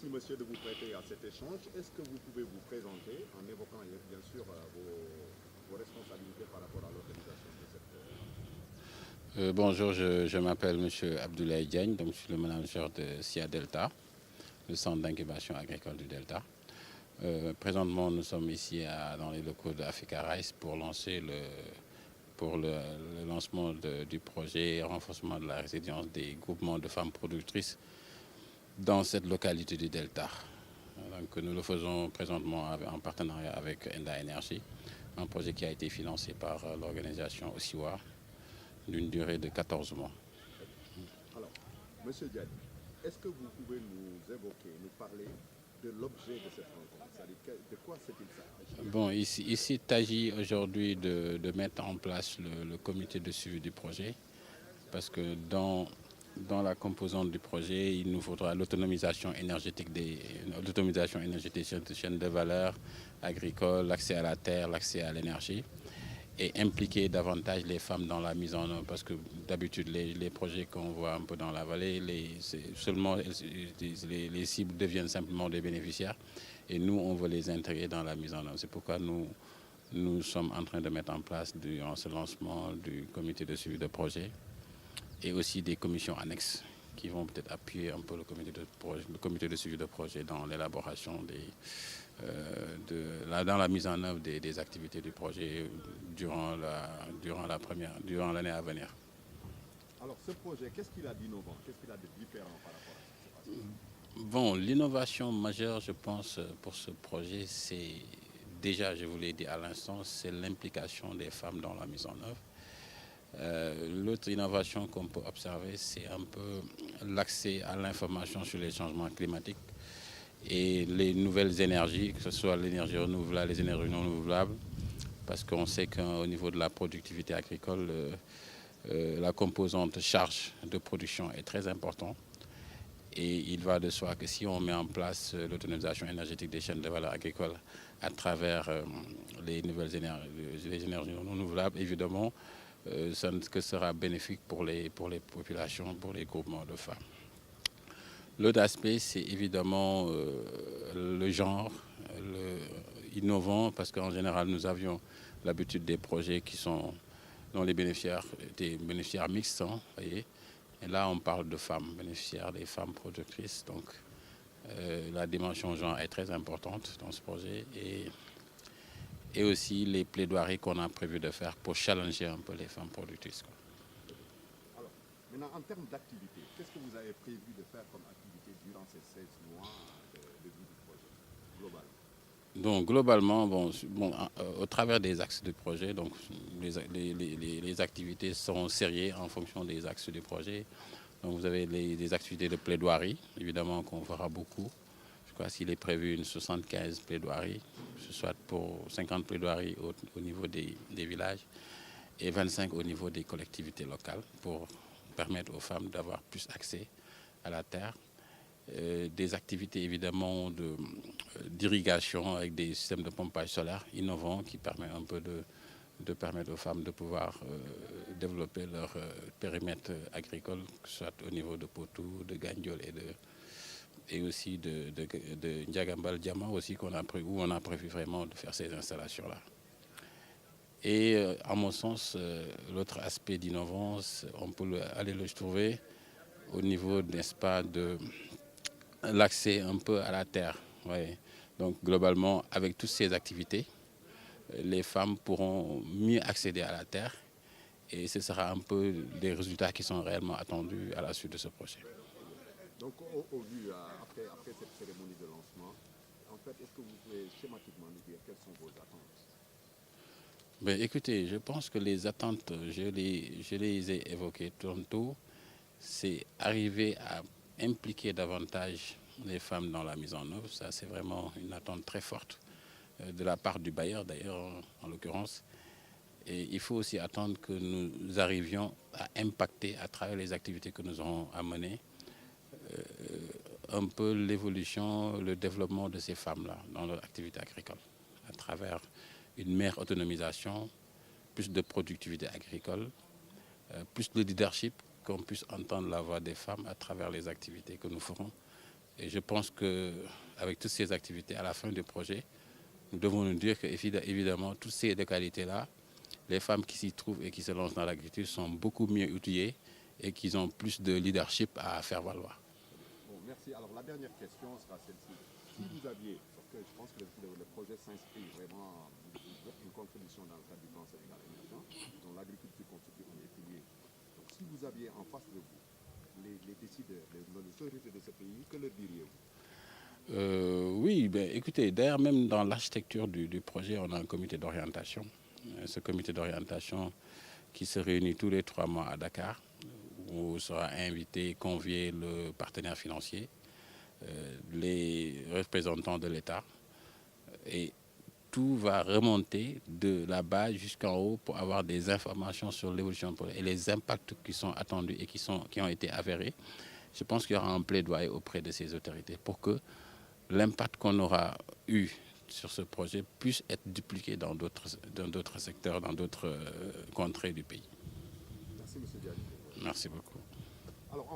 Merci, monsieur, de vous prêter à cet échange. Est-ce que vous pouvez vous présenter en évoquant bien sûr vos responsabilités par rapport à l'organisation de cette Bonjour, je m'appelle monsieur Abdoulaye Diagne, donc je suis le manager de SIA Delta, le centre d'incubation agricole du Delta. Présentement, nous sommes ici dans les locaux d'Africa Rice pour le lancement du projet renforcement de la résilience des groupements de femmes productrices dans cette localité du Delta. Donc, nous le faisons présentement en partenariat avec Enda Energy, un projet qui a été financé par l'organisation OSIWA d'une durée de 14 mois. Alors, monsieur Diagne, est-ce que vous pouvez nous évoquer, nous parler de l'objet de cette rencontre? C'est-à-dire, de quoi s'est-il ça? Bon, ici il s'agit aujourd'hui de mettre en place le comité de suivi du projet, parce que dans la composante du projet, il nous faudra l'autonomisation énergétique des chaînes de valeur agricoles, l'accès à la terre, l'accès à l'énergie, et impliquer davantage les femmes dans la mise en œuvre, parce que d'habitude les projets qu'on voit un peu dans la vallée, les cibles deviennent simplement des bénéficiaires, et nous on veut les intégrer dans la mise en œuvre. C'est pourquoi nous sommes en train de mettre en place durant ce lancement du comité de suivi de projet et aussi des commissions annexes qui vont peut-être appuyer un peu le comité de suivi de projet dans l'élaboration dans la mise en œuvre des activités du projet durant l'année à venir. Alors, ce projet, qu'est-ce qu'il a d'innovant? Qu'est-ce qu'il a de différent par rapport à ce qui se passe? Bon, l'innovation majeure, je pense, pour ce projet, c'est déjà, je vous l'ai dit à l'instant, c'est l'implication des femmes dans la mise en œuvre. L'autre innovation qu'on peut observer, c'est un peu l'accès à l'information sur les changements climatiques et les nouvelles énergies, que ce soit l'énergie renouvelable, les énergies non renouvelables, parce qu'on sait qu'au niveau de la productivité agricole, la composante charge de production est très importante. Et il va de soi que si on met en place l'autonomisation énergétique des chaînes de valeur agricole à travers les nouvelles énergies non renouvelables, évidemment, ça ne que sera bénéfique pour les populations, pour les groupements de femmes. L'autre aspect, c'est évidemment le genre, innovant, parce qu'en général, nous avions l'habitude des projets dont les bénéficiaires étaient bénéficiaires mixtes, hein, voyez. Et là, on parle de femmes bénéficiaires, des femmes productrices. Donc, la dimension genre est très importante dans ce projet. Et aussi les plaidoiries qu'on a prévu de faire pour challenger un peu les femmes productrices, quoi. Alors, maintenant, en termes d'activité, qu'est-ce que vous avez prévu de faire comme activité durant ces 16 mois de vie du projet, globalement? Donc, globalement, au travers des axes du projet, donc, les activités sont sériées en fonction des axes du projet. Donc, vous avez des activités de plaidoirie, évidemment, qu'on fera beaucoup. Je crois qu'il est prévu une 75 plaidoiries, ce soit pour 50 plaidoiries au niveau des villages et 25 au niveau des collectivités locales pour permettre aux femmes d'avoir plus accès à la terre. Des activités évidemment d'irrigation avec des systèmes de pompage solaire innovants qui permettent un peu de permettre aux femmes de pouvoir développer leur périmètre agricole, que ce soit au niveau de Potou, de Gandiol et aussi de Ndiagambal Diamant aussi, où on a prévu vraiment de faire ces installations-là. Et à mon sens, l'autre aspect d'innovance, on peut aller le trouver au niveau, n'est-ce pas, de l'accès un peu à la terre. Ouais. Donc globalement, avec toutes ces activités, les femmes pourront mieux accéder à la terre et ce sera un peu des résultats qui sont réellement attendus à la suite de ce projet. Donc, au vu, après cette cérémonie de lancement, en fait, est-ce que vous pouvez schématiquement nous dire quelles sont vos attentes? Ben, écoutez, je pense que les attentes, je les ai évoquées tantôt, c'est arriver à impliquer davantage les femmes dans la mise en œuvre. Ça, c'est vraiment une attente très forte de la part du bailleur, d'ailleurs, en l'occurrence. Et il faut aussi attendre que nous arrivions à impacter à travers les activités que nous aurons à mener un peu l'évolution, le développement de ces femmes-là dans leur activité agricole, à travers une meilleure autonomisation, plus de productivité agricole, plus de leadership, qu'on puisse entendre la voix des femmes à travers les activités que nous ferons Et je pense qu'avec toutes ces activités, à la fin du projet, nous devons nous dire qu'évidemment, toutes ces qualités-là, les femmes qui s'y trouvent et qui se lancent dans l'agriculture sont beaucoup mieux outillées et qu'ils ont plus de leadership à faire valoir. Bon, merci. Alors la dernière question sera celle-ci. Si vous aviez, parce que je pense que le projet s'inscrit vraiment une contribution dans le cadre du plan Sénégal émergent, dont l'agriculture constitue un des piliers. Donc si vous aviez en face de vous les décideurs, les autorités de ce pays, que leur diriez-vous? Oui, ben, écoutez, d'ailleurs même dans l'architecture du projet, on a un comité d'orientation. Ce comité d'orientation qui se réunit tous les 3 mois à Dakar, où sera invité, convié le partenaire financier, les représentants de l'État. Et tout va remonter de la base jusqu'en haut pour avoir des informations sur l'évolution du projet et les impacts qui sont attendus et qui ont été avérés. Je pense qu'il y aura un plaidoyer auprès de ces autorités pour que l'impact qu'on aura eu sur ce projet puisse être dupliqué dans d'autres secteurs, dans d'autres contrées du pays. Merci, M. Diallo. Merci beaucoup. Alors,